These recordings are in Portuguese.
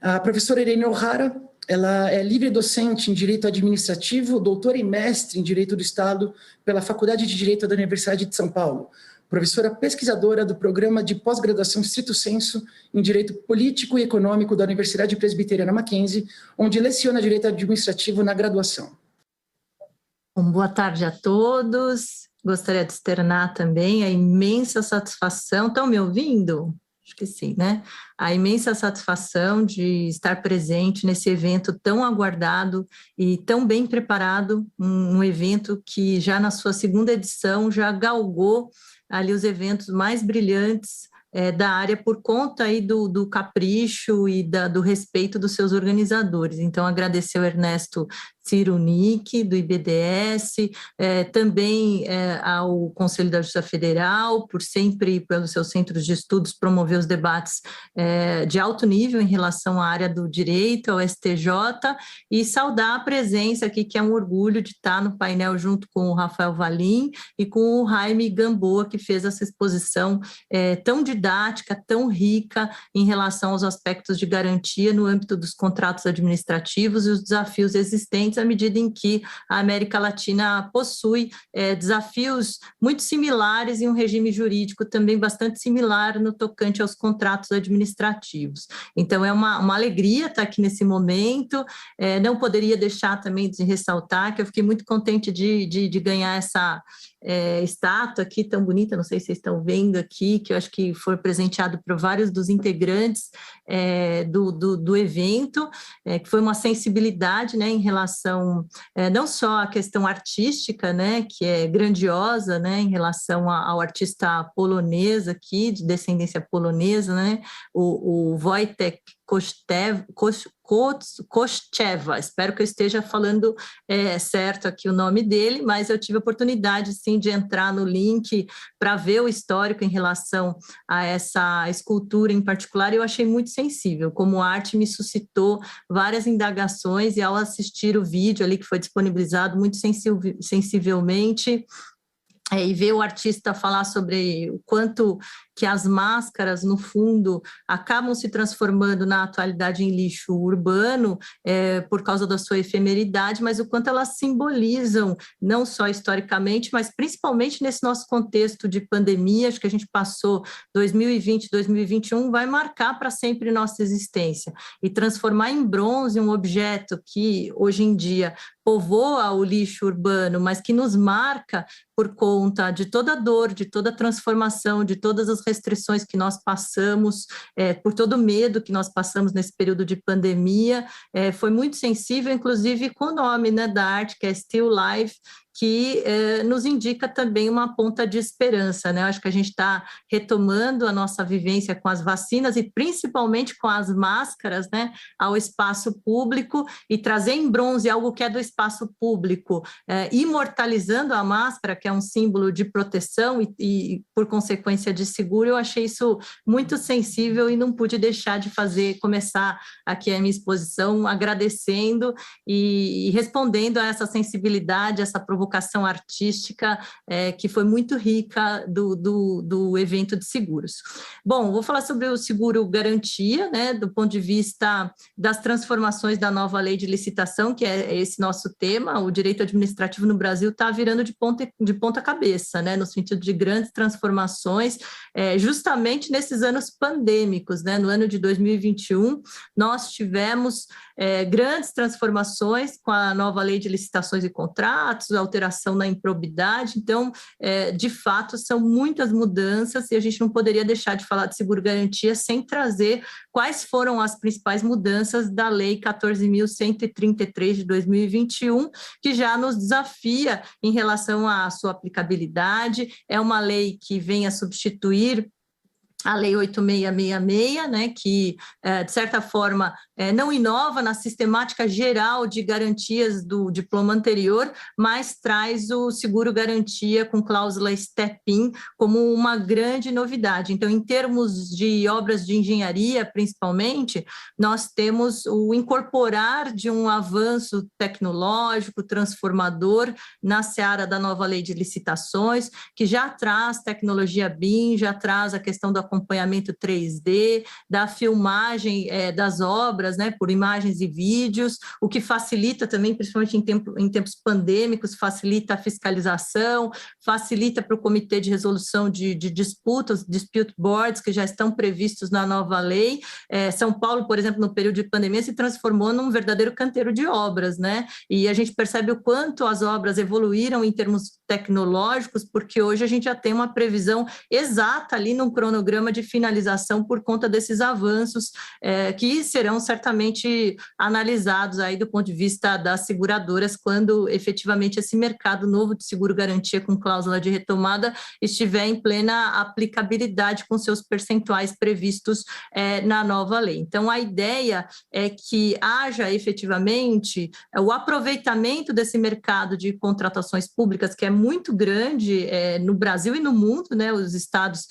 A professora Irene O'Hara, ela é livre docente em Direito Administrativo, doutora e mestre em Direito do Estado pela Faculdade de Direito da Universidade de São Paulo, professora pesquisadora do Programa de Pós-Graduação Stricto Sensu em Direito Político e Econômico da Universidade Presbiteriana Mackenzie, onde leciona Direito Administrativo na graduação. Bom, boa tarde a todos. Gostaria de externar também a imensa satisfação. Estão me ouvindo? Acho que sim, né? A imensa satisfação de estar presente nesse evento tão aguardado e tão bem preparado, um evento que já na sua segunda edição já galgou ali os eventos mais brilhantes da área por conta aí do capricho e do respeito dos seus organizadores. Então, agradecer ao Ernesto Cirunic, do IBDS, também ao Conselho da Justiça Federal, por sempre, pelos seus centros de estudos, promover os debates de alto nível em relação à área do direito, ao STJ, e saudar a presença aqui, que é um orgulho de estar no painel junto com o Rafael Valim e com o Jaime Gamboa, que fez essa exposição tão didática, tão rica em relação aos aspectos de garantia no âmbito dos contratos administrativos e os desafios existentes à medida em que a América Latina possui desafios muito similares e um regime jurídico também bastante similar no tocante aos contratos administrativos. Então, é uma alegria estar aqui nesse momento. Não poderia deixar também de ressaltar que eu fiquei muito contente de ganhar essa estátua aqui tão bonita, não sei se vocês estão vendo aqui, que eu acho que foi presenteado por vários dos integrantes do evento, que foi uma sensibilidade, né, em relação não só à questão artística, né, que é grandiosa, né, em relação ao artista polonês aqui, de descendência polonesa, né, o Wojtek Kościewa, espero que eu esteja falando certo aqui o nome dele, mas eu tive a oportunidade, sim, de entrar no link para ver o histórico em relação a essa escultura em particular, e eu achei muito sensível, como arte me suscitou várias indagações, e ao assistir o vídeo ali que foi disponibilizado muito sensivelmente, e ver o artista falar sobre o quanto que as máscaras, no fundo, acabam se transformando na atualidade em lixo urbano por causa da sua efemeridade, mas o quanto elas simbolizam, não só historicamente, mas principalmente nesse nosso contexto de pandemia. Acho que a gente passou 2020, 2021, vai marcar para sempre nossa existência. E transformar em bronze um objeto que, hoje em dia, povoa o lixo urbano, mas que nos marca por conta de toda a dor, de toda a transformação, de todas as restrições que nós passamos, por todo o medo que nós passamos nesse período de pandemia, foi muito sensível, inclusive com o nome, né, da arte, que é Still Life, que nos indica também uma ponta de esperança, né? Acho que a gente está retomando a nossa vivência com as vacinas e principalmente com as máscaras, né, ao espaço público, e trazer em bronze algo que é do espaço público, imortalizando a máscara, que é um símbolo de proteção e por consequência de seguro. Eu achei isso muito sensível e não pude deixar de começar aqui a minha exposição agradecendo e respondendo a essa sensibilidade, essa provocação artística que foi muito rica do evento de seguros. Bom, vou falar sobre o seguro garantia, né, do ponto de vista das transformações da nova lei de licitação, que é esse nosso tema. O direito administrativo no Brasil está virando de ponta cabeça, né, no sentido de grandes transformações, justamente nesses anos pandêmicos, né. No ano de 2021, nós tivemos grandes transformações com a nova lei de licitações e contratos, alteração na improbidade. Então, de fato, são muitas mudanças e a gente não poderia deixar de falar de seguro-garantia sem trazer quais foram as principais mudanças da Lei 14.133 de 2021, que já nos desafia em relação à sua aplicabilidade. É uma lei que vem a substituir a Lei 8.666, né, que, de certa forma, não inova na sistemática geral de garantias do diploma anterior, mas traz o seguro-garantia com cláusula step-in como uma grande novidade. Então, em termos de obras de engenharia, principalmente, nós temos o incorporar de um avanço tecnológico, transformador, na seara da nova lei de licitações, que já traz tecnologia BIM, já traz a questão da acompanhamento 3D, da filmagem das obras, né, por imagens e vídeos, o que facilita também, principalmente em tempos pandêmicos, facilita a fiscalização, facilita para o Comitê de Resolução de Disputas, Dispute Boards, que já estão previstos na nova lei. São Paulo, por exemplo, no período de pandemia, se transformou num verdadeiro canteiro de obras, né? E a gente percebe o quanto as obras evoluíram em termos tecnológicos, porque hoje a gente já tem uma previsão exata ali num cronograma de finalização por conta desses avanços que serão certamente analisados aí do ponto de vista das seguradoras quando efetivamente esse mercado novo de seguro-garantia com cláusula de retomada estiver em plena aplicabilidade com seus percentuais previstos na nova lei. Então, a ideia é que haja efetivamente o aproveitamento desse mercado de contratações públicas, que é muito grande no Brasil e no mundo, né? Os estados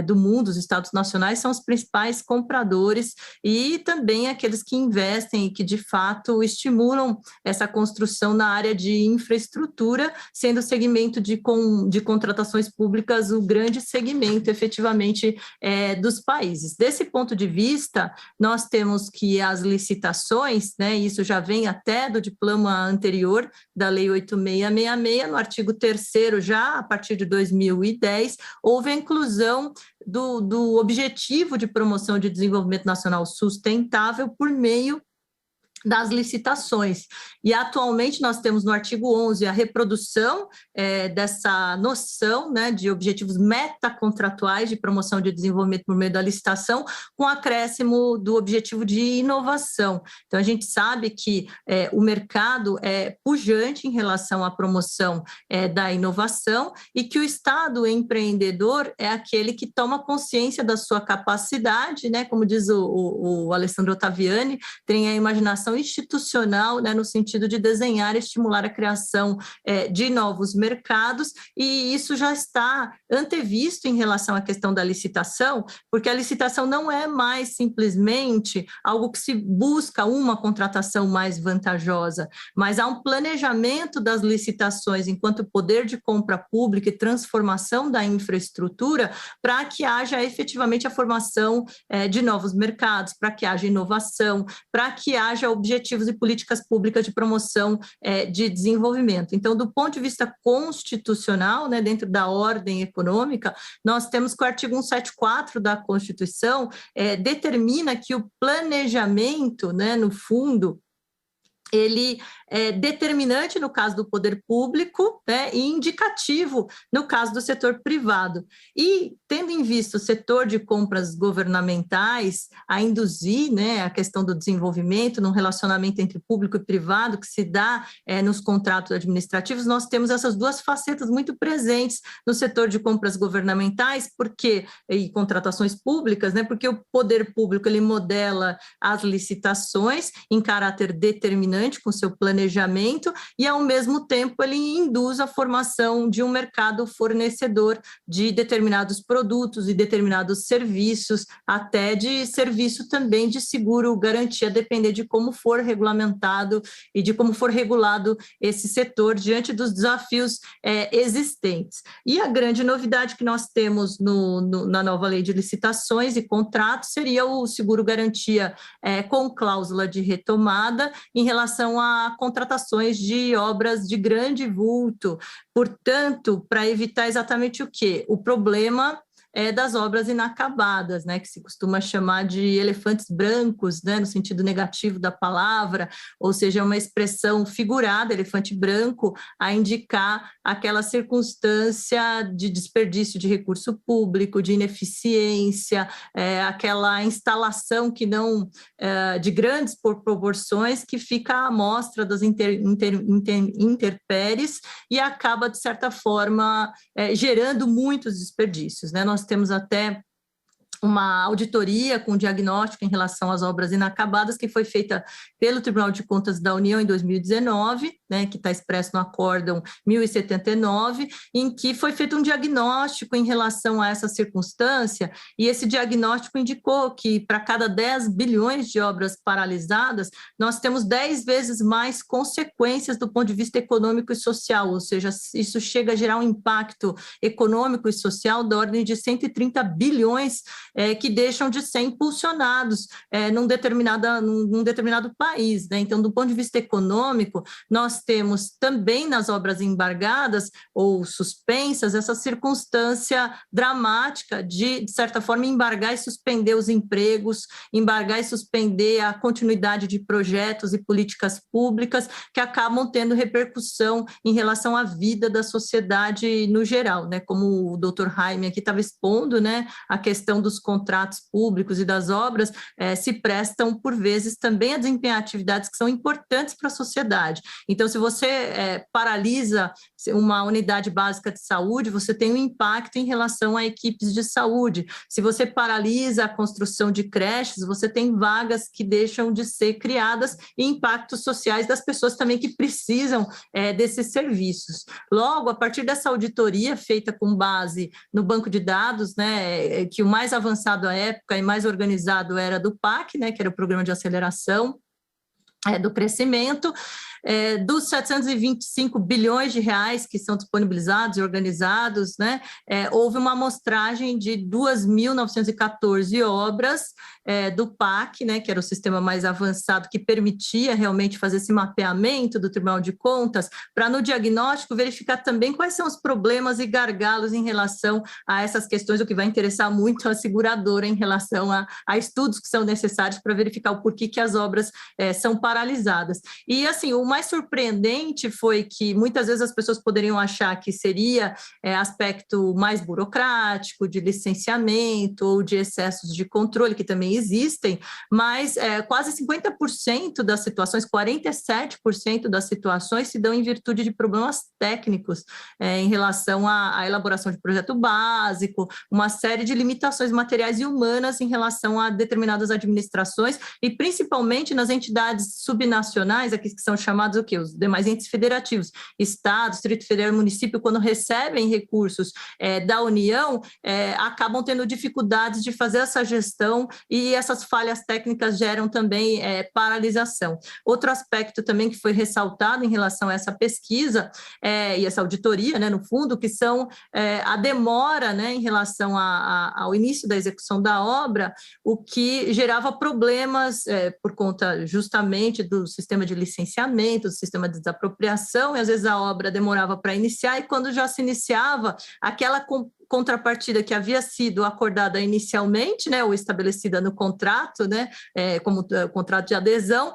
do mundo, os estados nacionais, são os principais compradores e também aqueles que investem e que, de fato, estimulam essa construção na área de infraestrutura, sendo o segmento de contratações públicas o grande segmento, efetivamente, dos países. Desse ponto de vista, nós temos que as licitações, né, isso já vem até do diploma anterior da Lei 8666, no artigo 3º, já a partir de 2010, houve a inclusão do objetivo de promoção de desenvolvimento nacional sustentável por meio das licitações. E atualmente nós temos no artigo 11 a reprodução dessa noção, né, de objetivos metacontratuais de promoção de desenvolvimento por meio da licitação, com acréscimo do objetivo de inovação. Então, a gente sabe que o mercado é pujante em relação à promoção da inovação e que o Estado empreendedor é aquele que toma consciência da sua capacidade, né, como diz o Alessandro Ottaviani, tem a imaginação institucional, né, no sentido de desenhar e estimular a criação de novos mercados, e isso já está antevisto em relação à questão da licitação, porque a licitação não é mais simplesmente algo que se busca uma contratação mais vantajosa, mas há um planejamento das licitações enquanto poder de compra pública e transformação da infraestrutura para que haja efetivamente a formação de novos mercados, para que haja inovação, para que haja objetivos e políticas públicas de promoção de desenvolvimento. Então, do ponto de vista constitucional, né, dentro da ordem econômica, nós temos que o artigo 174 da Constituição determina que o planejamento, né, no fundo, ele é determinante no caso do poder público, né, e indicativo no caso do setor privado. E, tendo em vista o setor de compras governamentais a induzir, né, a questão do desenvolvimento, num relacionamento entre público e privado que se dá nos contratos administrativos, nós temos essas duas facetas muito presentes no setor de compras governamentais, e contratações públicas, né, porque o poder público ele modela as licitações em caráter determinante, com seu planejamento, e ao mesmo tempo ele induz a formação de um mercado fornecedor de determinados produtos e determinados serviços, até de serviço também de seguro garantia, depender de como for regulamentado e de como for regulado esse setor diante dos desafios existentes. E a grande novidade que nós temos na nova lei de licitações e contratos seria o seguro garantia com cláusula de retomada em relação a contratações de obras de grande vulto. Portanto, para evitar exatamente o quê? O problema das obras inacabadas, né, que se costuma chamar de elefantes brancos, né, no sentido negativo da palavra, ou seja, é uma expressão figurada, elefante branco, a indicar aquela circunstância de desperdício de recurso público, de ineficiência, aquela instalação que não, de grandes proporções, que fica à mostra das intempéries e acaba, de certa forma, gerando muitos desperdícios, né? Nós temos até uma auditoria com diagnóstico em relação às obras inacabadas que foi feita pelo Tribunal de Contas da União em 2019, né, que está expresso no Acórdão 1079, em que foi feito um diagnóstico em relação a essa circunstância, e esse diagnóstico indicou que para cada 10 bilhões de obras paralisadas, nós temos 10 vezes mais consequências do ponto de vista econômico e social, ou seja, isso chega a gerar um impacto econômico e social da ordem de 130 bilhões que deixam de ser impulsionados num determinado país, né? Então, do ponto de vista econômico, nós temos também nas obras embargadas ou suspensas essa circunstância dramática de certa forma, embargar e suspender os empregos, embargar e suspender a continuidade de projetos e políticas públicas que acabam tendo repercussão em relação à vida da sociedade no geral, né? Como o doutor Jaime aqui estava expondo, né? A questão dos contratos públicos e das obras se prestam, por vezes, também a desempenhar atividades que são importantes para a sociedade. Então, se você paralisa uma unidade básica de saúde, você tem um impacto em relação a equipes de saúde. Se você paralisa a construção de creches, você tem vagas que deixam de ser criadas e impactos sociais das pessoas também que precisam desses serviços. Logo, a partir dessa auditoria feita com base no banco de dados, né, que o mais avançado à época e mais organizado era do PAC, né, que era o Programa de Aceleração do Crescimento, dos 725 bilhões de reais que são disponibilizados e organizados, né, houve uma amostragem de 2.914 obras do PAC, né, que era o sistema mais avançado que permitia realmente fazer esse mapeamento do Tribunal de Contas, para no diagnóstico verificar também quais são os problemas e gargalos em relação a essas questões, o que vai interessar muito a seguradora em relação a estudos que são necessários para verificar o porquê que as obras são paralisadas. E, assim, o mais surpreendente foi que muitas vezes as pessoas poderiam achar que seria aspecto mais burocrático, de licenciamento ou de excessos de controle, que também existem, mas quase 50% das situações, 47% das situações se dão em virtude de problemas técnicos em relação à elaboração de projeto básico, uma série de limitações materiais e humanas em relação a determinadas administrações e principalmente nas entidades subnacionais, aqui que são chamados o quê? Os demais entes federativos, Estado, Distrito Federal e município, quando recebem recursos da União, acabam tendo dificuldades de fazer essa gestão e essas falhas técnicas geram também paralisação. Outro aspecto também que foi ressaltado em relação a essa pesquisa e essa auditoria, né, no fundo, que são a demora, né, em relação ao início da execução da obra, o que gerava problemas por conta justamente do sistema de licenciamento, do sistema de desapropriação, e às vezes a obra demorava para iniciar, e quando já se iniciava, aquela contrapartida que havia sido acordada inicialmente, né, ou estabelecida no contrato, né, como contrato de adesão,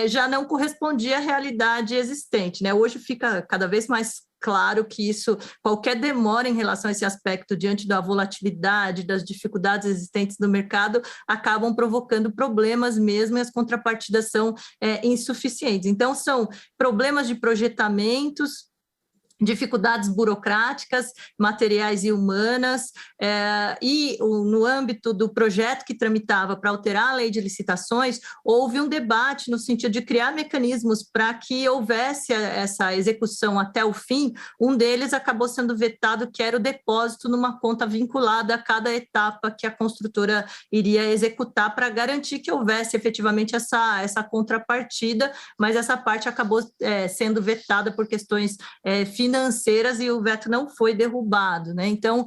já não correspondia à realidade existente, né? Hoje fica cada vez mais claro que qualquer demora em relação a esse aspecto diante da volatilidade, das dificuldades existentes no mercado, acabam provocando problemas mesmo e as contrapartidas são insuficientes. Então, são problemas de projetamentos, dificuldades burocráticas, materiais e humanas, e no âmbito do projeto que tramitava para alterar a lei de licitações, houve um debate no sentido de criar mecanismos para que houvesse essa execução até o fim. Um deles acabou sendo vetado, que era o depósito numa conta vinculada a cada etapa que a construtora iria executar para garantir que houvesse efetivamente essa contrapartida, mas essa parte acabou sendo vetada por questões financeiras e o veto não foi derrubado, né? Então,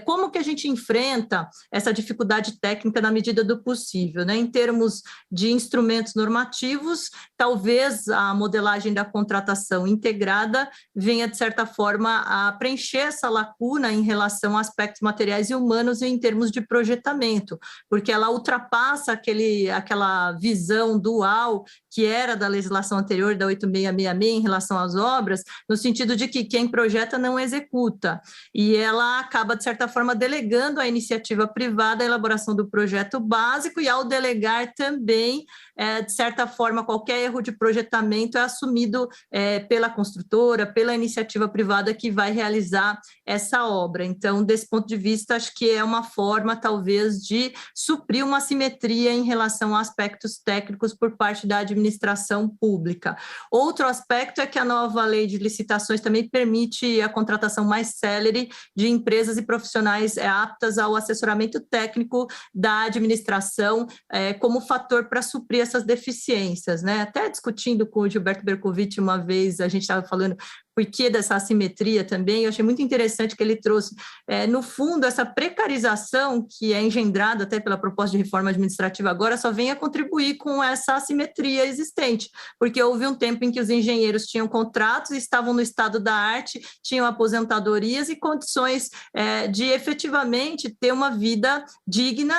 como que a gente enfrenta essa dificuldade técnica na medida do possível, né? Em termos de instrumentos normativos, talvez a modelagem da contratação integrada venha, de certa forma, a preencher essa lacuna em relação a aspectos materiais e humanos e em termos de projetamento, porque ela ultrapassa aquela visão dual que era da legislação anterior, da 8666, em relação às obras, no sentido de que quem projeta não executa, e ela acaba, de certa forma, delegando à iniciativa privada a elaboração do projeto básico, e ao delegar também, de certa forma, qualquer erro de projetamento é assumido pela construtora, pela iniciativa privada que vai realizar essa obra. Então, desse ponto de vista, acho que é uma forma, talvez, de suprir uma assimetria em relação a aspectos técnicos por parte da administração pública. Outro aspecto é que a nova lei de licitações também permite a contratação mais célere de empresas e profissionais aptas ao assessoramento técnico da administração como fator para suprir essas deficiências, né? Até discutindo com o Gilberto Bercovitch uma vez, a gente estava falando porquê dessa assimetria também. Eu achei muito interessante que ele trouxe, no fundo, essa precarização que é engendrada até pela proposta de reforma administrativa agora, só vem a contribuir com essa assimetria existente, porque houve um tempo em que os engenheiros tinham contratos, estavam no estado da arte, tinham aposentadorias e condições de efetivamente ter uma vida digna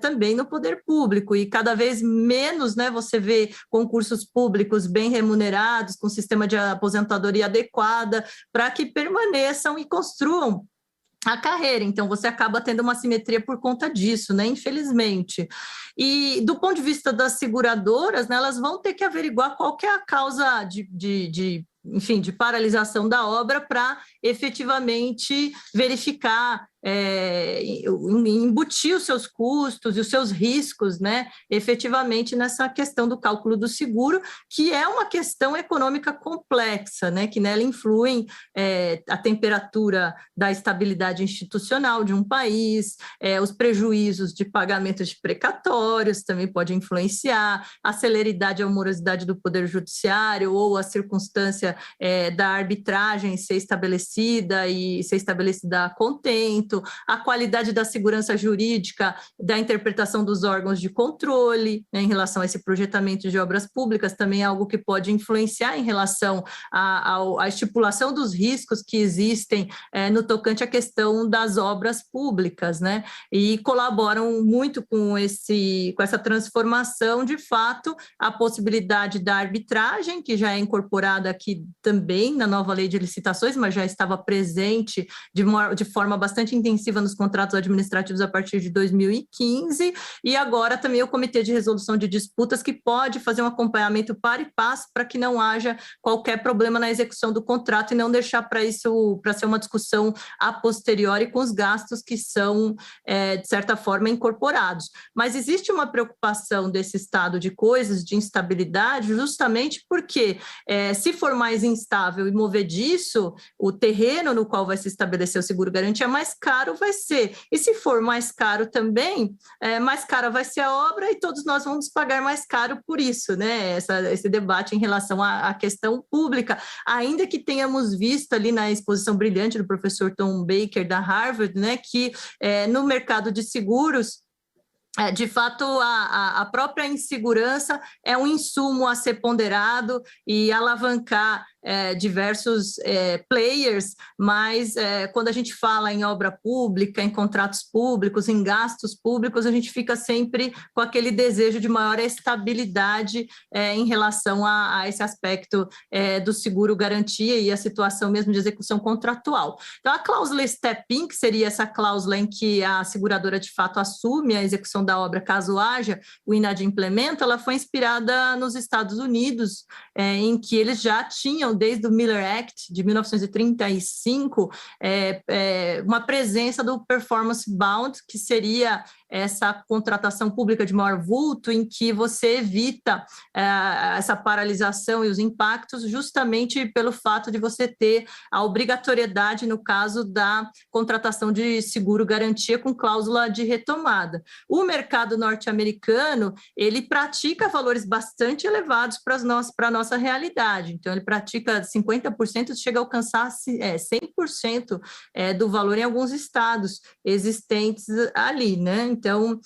também no poder público, e cada vez menos, né, você vê concursos públicos bem remunerados, com sistema de aposentadoria adequada, para que permaneçam e construam a carreira. Então, você acaba tendo uma assimetria por conta disso, né? Infelizmente. E do ponto de vista das seguradoras, né, elas vão ter que averiguar qual que é a causa enfim, de paralisação da obra para efetivamente verificar, embutir os seus custos e os seus riscos, né, efetivamente nessa questão do cálculo do seguro, que é uma questão econômica complexa, né, que nela influem a temperatura da estabilidade institucional de um país, os prejuízos de pagamento de precatórios também pode influenciar, a celeridade e a morosidade do Poder Judiciário ou a circunstância da arbitragem ser estabelecida e ser estabelecida a contento, a qualidade da segurança jurídica da interpretação dos órgãos de controle, né, em relação a esse projetamento de obras públicas, também é algo que pode influenciar em relação à estipulação dos riscos que existem no tocante à questão das obras públicas, né, e colaboram muito com essa transformação, de fato, a possibilidade da arbitragem, que já é incorporada aqui também na nova lei de licitações, mas já estava presente de forma bastante intensiva nos contratos administrativos a partir de 2015, e agora também o Comitê de Resolução de Disputas, que pode fazer um acompanhamento para e passo para que não haja qualquer problema na execução do contrato e não deixar para ser uma discussão a posteriori com os gastos que são, de certa forma, incorporados. Mas existe uma preocupação desse estado de coisas, de instabilidade, justamente porque, se for mais instável e movediço, o terreno no qual vai se estabelecer o seguro-garantia, mais caro vai ser. E se for mais caro também, mais cara vai ser a obra e todos nós vamos pagar mais caro por isso, né? Esse debate em relação à questão pública, ainda que tenhamos visto ali na exposição brilhante do professor Tom Baker, da Harvard, né, que no mercado de seguros, de fato, a própria insegurança é um insumo a ser ponderado e alavancar diversos players, mas quando a gente fala em obra pública, em contratos públicos, em gastos públicos, a gente fica sempre com aquele desejo de maior estabilidade em relação a esse aspecto do seguro-garantia e a situação mesmo de execução contratual. Então, a cláusula step-in, que seria essa cláusula em que a seguradora de fato assume a execução da obra caso haja o inadimplemento, ela foi inspirada nos Estados Unidos, em que eles já tinham, desde o Miller Act de 1935, uma presença do performance bound, que seria essa contratação pública de maior vulto, em que você evita essa paralisação e os impactos justamente pelo fato de você ter a obrigatoriedade no caso da contratação de seguro-garantia com cláusula de retomada. O mercado norte-americano, ele pratica valores bastante elevados para a nossa realidade, então ele pratica 50%, chega a alcançar 100% do valor em alguns estados existentes ali, né? Então,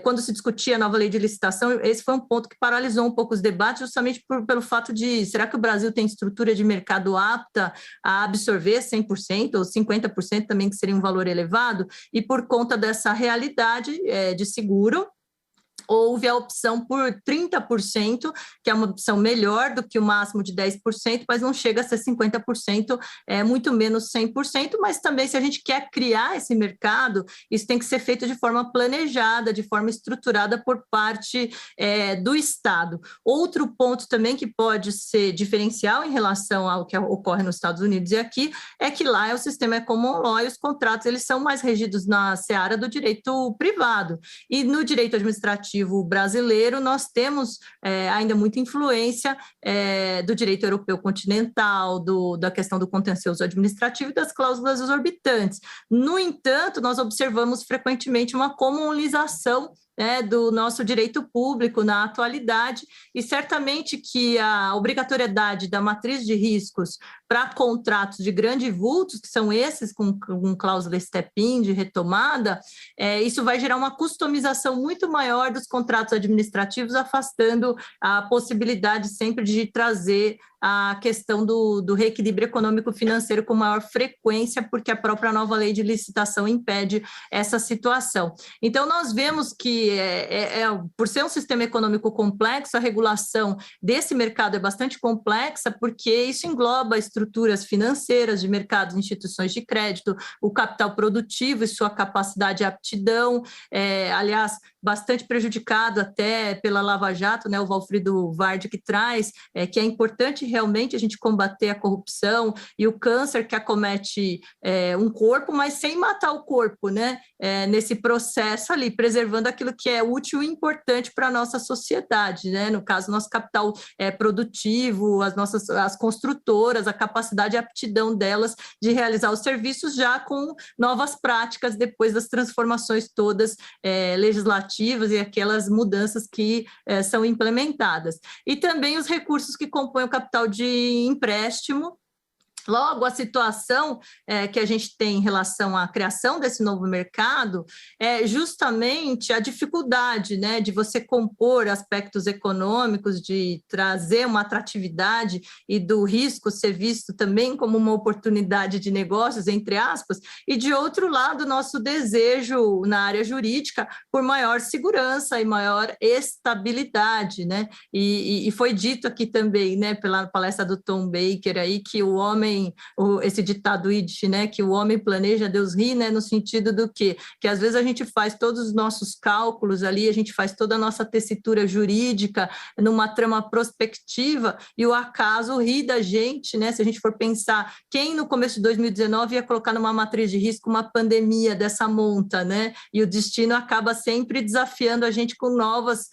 quando se discutia a nova lei de licitação, esse foi um ponto que paralisou um pouco os debates, justamente pelo fato de, será que o Brasil tem estrutura de mercado apta a absorver 100% ou 50% também, que seria um valor elevado? E por conta dessa realidade de seguro, houve a opção por 30%, que é uma opção melhor do que o máximo de 10%, mas não chega a ser 50%, muito menos 100%, mas também se a gente quer criar esse mercado, isso tem que ser feito de forma planejada, de forma estruturada por parte do Estado. Outro ponto também que pode ser diferencial em relação ao que ocorre nos Estados Unidos e aqui, é que lá o sistema é common law e os contratos eles são mais regidos na seara do direito privado. E no direito administrativo brasileiro, nós temos ainda muita influência do direito europeu continental, da questão do contencioso administrativo e das cláusulas exorbitantes. No entanto, nós observamos frequentemente uma comunalização do nosso direito público na atualidade, e certamente que a obrigatoriedade da matriz de riscos para contratos de grande vultos, que são esses com cláusula step-in de retomada, isso vai gerar uma customização muito maior dos contratos administrativos, afastando a possibilidade sempre de trazer a questão do reequilíbrio econômico-financeiro com maior frequência, porque a própria nova lei de licitação impede essa situação. Então, nós vemos que, por ser um sistema econômico complexo, a regulação desse mercado é bastante complexa, porque isso engloba estruturas financeiras de mercados, instituições de crédito, o capital produtivo e sua capacidade e aptidão, aliás, bastante prejudicado até pela Lava Jato, né, o Valfrido Vardi que traz, que é importante realmente a gente combater a corrupção e o câncer que acomete um corpo, mas sem matar o corpo, né, nesse processo ali, preservando aquilo que é útil e importante para a nossa sociedade, né, no caso, nosso capital produtivo, as construtoras, a capacidade e aptidão delas de realizar os serviços já com novas práticas depois das transformações todas legislativas e aquelas mudanças que são implementadas. E também os recursos que compõem o capital de empréstimo. Logo, a situação que a gente tem em relação à criação desse novo mercado é justamente a dificuldade, né, de você compor aspectos econômicos, de trazer uma atratividade e do risco ser visto também como uma oportunidade de negócios, entre aspas, e, de outro lado, nosso desejo na área jurídica por maior segurança e maior estabilidade, né? E foi dito aqui também, né, pela palestra do Tom Baker aí, que o homem, esse ditado Yiddish, né, que o homem planeja, Deus ri, né, no sentido do quê? Que às vezes a gente faz todos os nossos cálculos ali, a gente faz toda a nossa tessitura jurídica numa trama prospectiva e o acaso ri da gente, né, se a gente for pensar quem no começo de 2019 ia colocar numa matriz de risco uma pandemia dessa monta, né, e o destino acaba sempre desafiando a gente com novas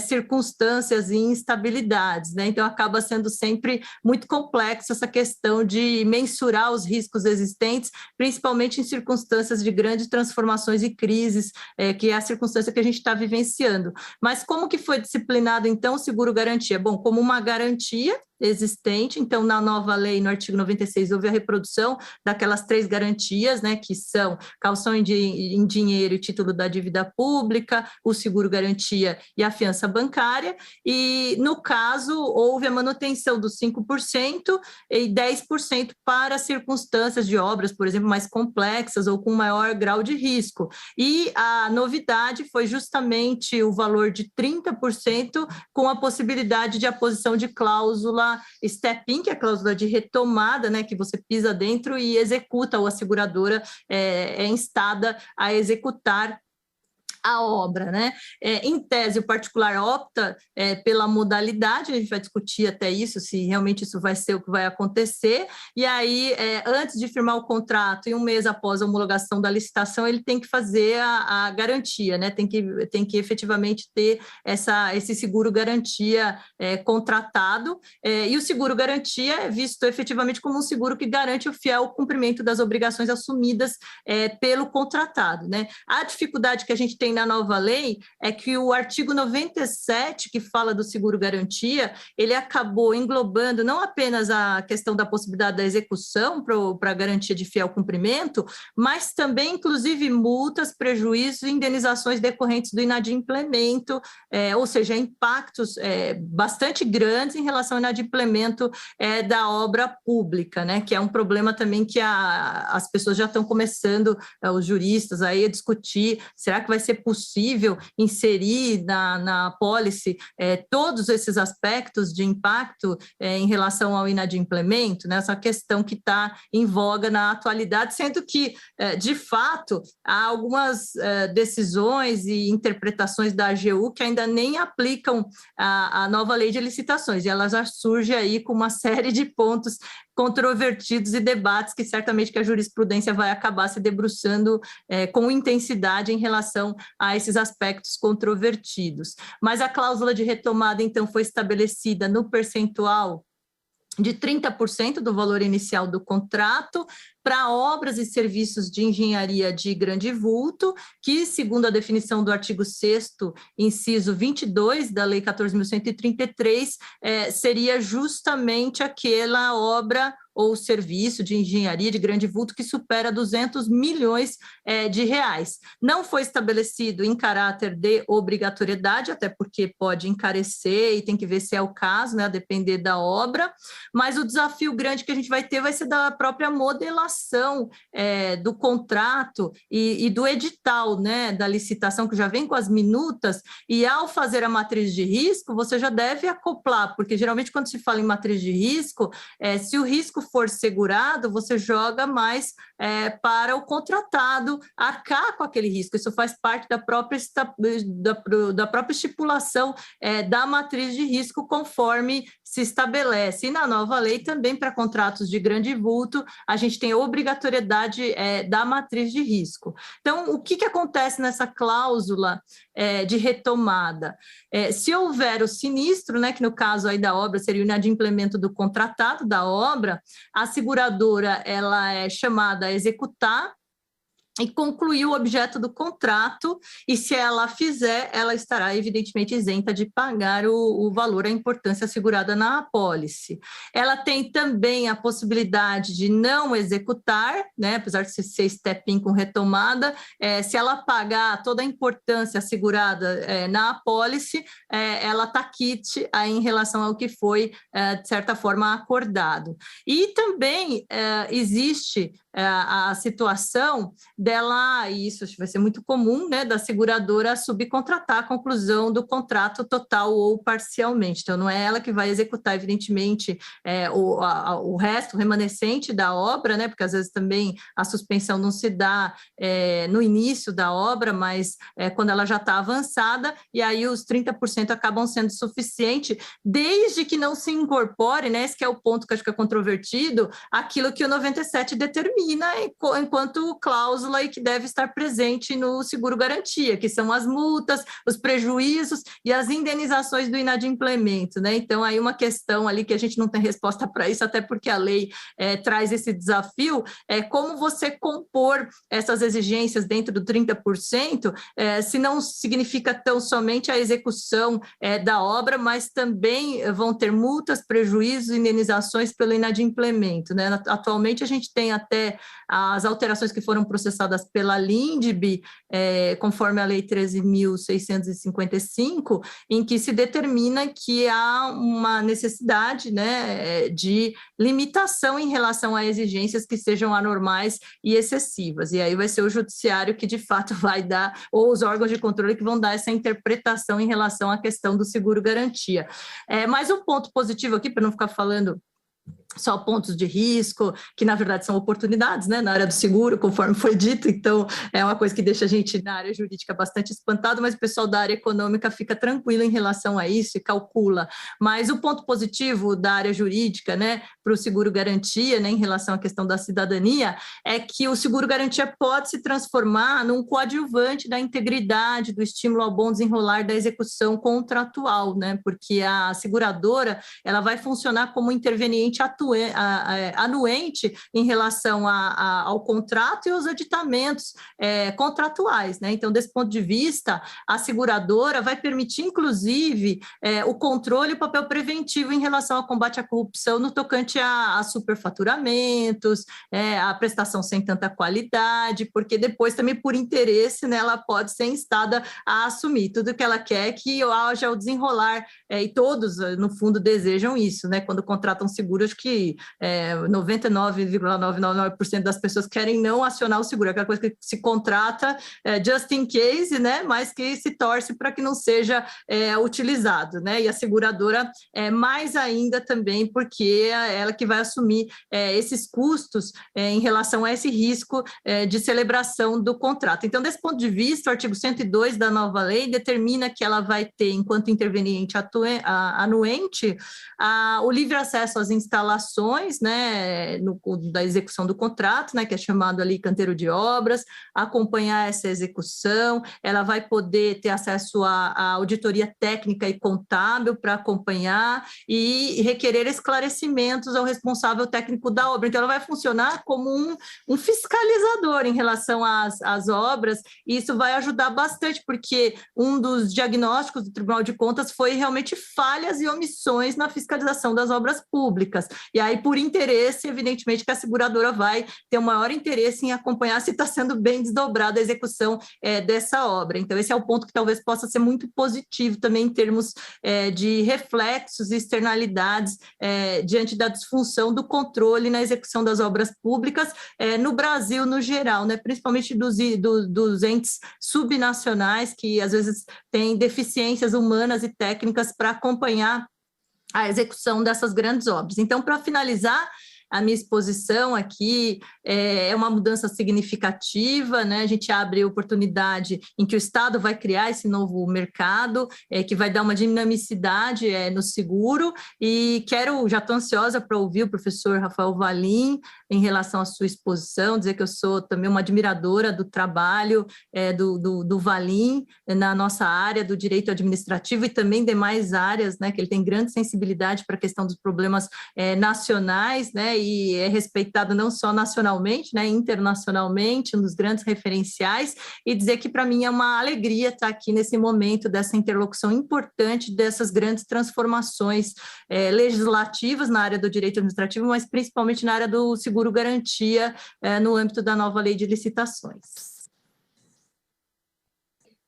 circunstâncias e instabilidades, né, então acaba sendo sempre muito complexo essa questão de mensurar os riscos existentes, principalmente em circunstâncias de grandes transformações e crises, que é a circunstância que a gente está vivenciando. Mas como que foi disciplinado, então, o seguro-garantia? Bom, como uma garantia existente, então na nova lei, no artigo 96, houve a reprodução daquelas 3 garantias, né, que são calção em dinheiro e título da dívida pública, o seguro-garantia e a fiança bancária, e no caso houve a manutenção dos 5% e 10% para circunstâncias de obras, por exemplo, mais complexas ou com maior grau de risco, e a novidade foi justamente o valor de 30% com a possibilidade de aposição de cláusula step-in, que é a cláusula de retomada, né, que você pisa dentro e executa, ou a seguradora é instada a executar a obra, né? Em tese, o particular opta pela modalidade, a gente vai discutir até isso, se realmente isso vai ser o que vai acontecer, e aí, antes de firmar o contrato e um mês após a homologação da licitação, ele tem que fazer a garantia, né? Tem que efetivamente ter esse seguro-garantia contratado, e o seguro-garantia é visto efetivamente como um seguro que garante o fiel cumprimento das obrigações assumidas pelo contratado, né? A dificuldade que a gente tem na nova lei é que o artigo 97, que fala do seguro-garantia, ele acabou englobando não apenas a questão da possibilidade da execução para a garantia de fiel cumprimento, mas também, inclusive, multas, prejuízos e indenizações decorrentes do inadimplemento, ou seja, impactos bastante grandes em relação ao inadimplemento da obra pública, né, que é um problema também que as pessoas já estão começando, os juristas, aí a discutir, será que vai ser possível inserir na apólice todos esses aspectos de impacto em relação ao inadimplemento, né? Essa questão que está em voga na atualidade, sendo que, de fato, há algumas decisões e interpretações da AGU que ainda nem aplicam a nova lei de licitações, e ela já surge aí com uma série de pontos controvertidos e debates que certamente que a jurisprudência vai acabar se debruçando com intensidade em relação a esses aspectos controvertidos. Mas a cláusula de retomada, então, foi estabelecida no percentual de 30% do valor inicial do contrato para obras e serviços de engenharia de grande vulto, que, segundo a definição do artigo 6º, inciso 22 da Lei 14.133, seria justamente aquela obra ou serviço de engenharia de grande vulto que supera 200 milhões de reais. Não foi estabelecido em caráter de obrigatoriedade, até porque pode encarecer e tem que ver se é o caso, né, a depender da obra, mas o desafio grande que a gente vai ter vai ser da própria modelação do contrato e do edital, né, da licitação, que já vem com as minutas, e ao fazer a matriz de risco, você já deve acoplar, porque geralmente quando se fala em matriz de risco, se o risco for segurado, você joga mais para o contratado arcar com aquele risco. Isso faz parte da própria estipulação da matriz de risco, conforme se estabelece. E na nova lei também, para contratos de grande vulto, a gente tem a obrigatoriedade da matriz de risco. Então, o que acontece nessa cláusula de retomada? Se houver o sinistro, né, que no caso aí da obra seria o inadimplemento do contratado da obra, a seguradora ela é chamada a executar e concluir o objeto do contrato, e se ela fizer, ela estará evidentemente isenta de pagar o valor, a importância assegurada na apólice. Ela tem também a possibilidade de não executar, né, apesar de ser step-in com retomada, se ela pagar toda a importância assegurada na apólice, ela está quite aí em relação ao que foi, de certa forma, acordado. E também existe a situação dela, e isso vai ser muito comum, né, da seguradora subcontratar a conclusão do contrato total ou parcialmente. Então, não é ela que vai executar, evidentemente, o resto, o remanescente da obra, né, porque às vezes também a suspensão não se dá no início da obra, mas quando ela já está avançada, e aí os 30% acabam sendo suficiente, desde que não se incorpore, né, esse que é o ponto que acho que é controvertido, aquilo que o 97 determina enquanto cláusula e que deve estar presente no seguro-garantia, que são as multas, os prejuízos e as indenizações do inadimplemento, né? Então, aí uma questão ali que a gente não tem resposta para isso, até porque a lei traz esse desafio, como você compor essas exigências dentro do 30%, se não significa tão somente a execução da obra, mas também vão ter multas, prejuízos, indenizações pelo inadimplemento, né? Atualmente, a gente tem até as alterações que foram processadas pela LINDB, conforme a Lei 13.655, em que se determina que há uma necessidade, né, de limitação em relação a exigências que sejam anormais e excessivas. E aí vai ser o judiciário que, de fato, vai dar, ou os órgãos de controle que vão dar essa interpretação em relação à questão do seguro-garantia. Mas um ponto positivo aqui, para não ficar falando só pontos de risco, que na verdade são oportunidades, né, na área do seguro, conforme foi dito, então é uma coisa que deixa a gente na área jurídica bastante espantado, mas o pessoal da área econômica fica tranquilo em relação a isso e calcula. Mas o ponto positivo da área jurídica, né, para o seguro-garantia, né, em relação à questão da cidadania, é que o seguro-garantia pode se transformar num coadjuvante da integridade, do estímulo ao bom desenrolar da execução contratual, né, porque a seguradora, ela vai funcionar como interveniente anuente em relação ao contrato e aos aditamentos contratuais, né? Então, desse ponto de vista, a seguradora vai permitir, inclusive, o controle e o papel preventivo em relação ao combate à corrupção no tocante a superfaturamentos, a prestação sem tanta qualidade, porque depois também, por interesse, né, ela pode ser instada a assumir tudo que ela quer que haja o desenrolar, e todos, no fundo, desejam isso, né? Quando contratam seguro, acho que 99,999% das pessoas querem não acionar o seguro, aquela coisa que se contrata just in case, né, mas que se torce para que não seja utilizado, né, e a seguradora mais ainda também, porque é ela que vai assumir esses custos em relação a esse risco de celebração do contrato. Então, desse ponto de vista, o artigo 102 da nova lei determina que ela vai ter, enquanto interveniente anuente, o livre acesso às instalações licitações, né, da execução do contrato, né, que é chamado ali canteiro de obras, acompanhar essa execução, ela vai poder ter acesso à auditoria técnica e contábil para acompanhar e requerer esclarecimentos ao responsável técnico da obra. Então, ela vai funcionar como um fiscalizador em relação às obras, e isso vai ajudar bastante, porque um dos diagnósticos do Tribunal de Contas foi realmente falhas e omissões na fiscalização das obras públicas. E aí, por interesse, evidentemente, que a seguradora vai ter o maior interesse em acompanhar se está sendo bem desdobrada a execução dessa obra. Então, esse é o ponto que talvez possa ser muito positivo também em termos de reflexos e externalidades diante da disfunção do controle na execução das obras públicas no Brasil, no geral, né? Principalmente dos entes subnacionais, que às vezes têm deficiências humanas e técnicas para acompanhar a execução dessas grandes obras. Então, para finalizar, a minha exposição aqui é uma mudança significativa, né? A gente abre oportunidade em que o Estado vai criar esse novo mercado, que vai dar uma dinamicidade no seguro, e já estou ansiosa para ouvir o professor Rafael Valim em relação à sua exposição, dizer que eu sou também uma admiradora do trabalho do Valim na nossa área do direito administrativo e também demais áreas, né? Que ele tem grande sensibilidade para a questão dos problemas nacionais, né? E é respeitado não só nacionalmente, né, internacionalmente, um dos grandes referenciais, e dizer que para mim é uma alegria estar aqui nesse momento dessa interlocução importante dessas grandes transformações legislativas na área do direito administrativo, mas principalmente na área do seguro-garantia no âmbito da nova lei de licitações.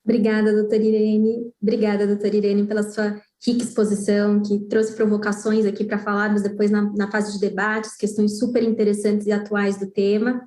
Obrigada, doutora Irene. Obrigada, doutora Irene, pela sua rica exposição, que trouxe provocações aqui para falarmos depois na fase de debates, questões super interessantes e atuais do tema.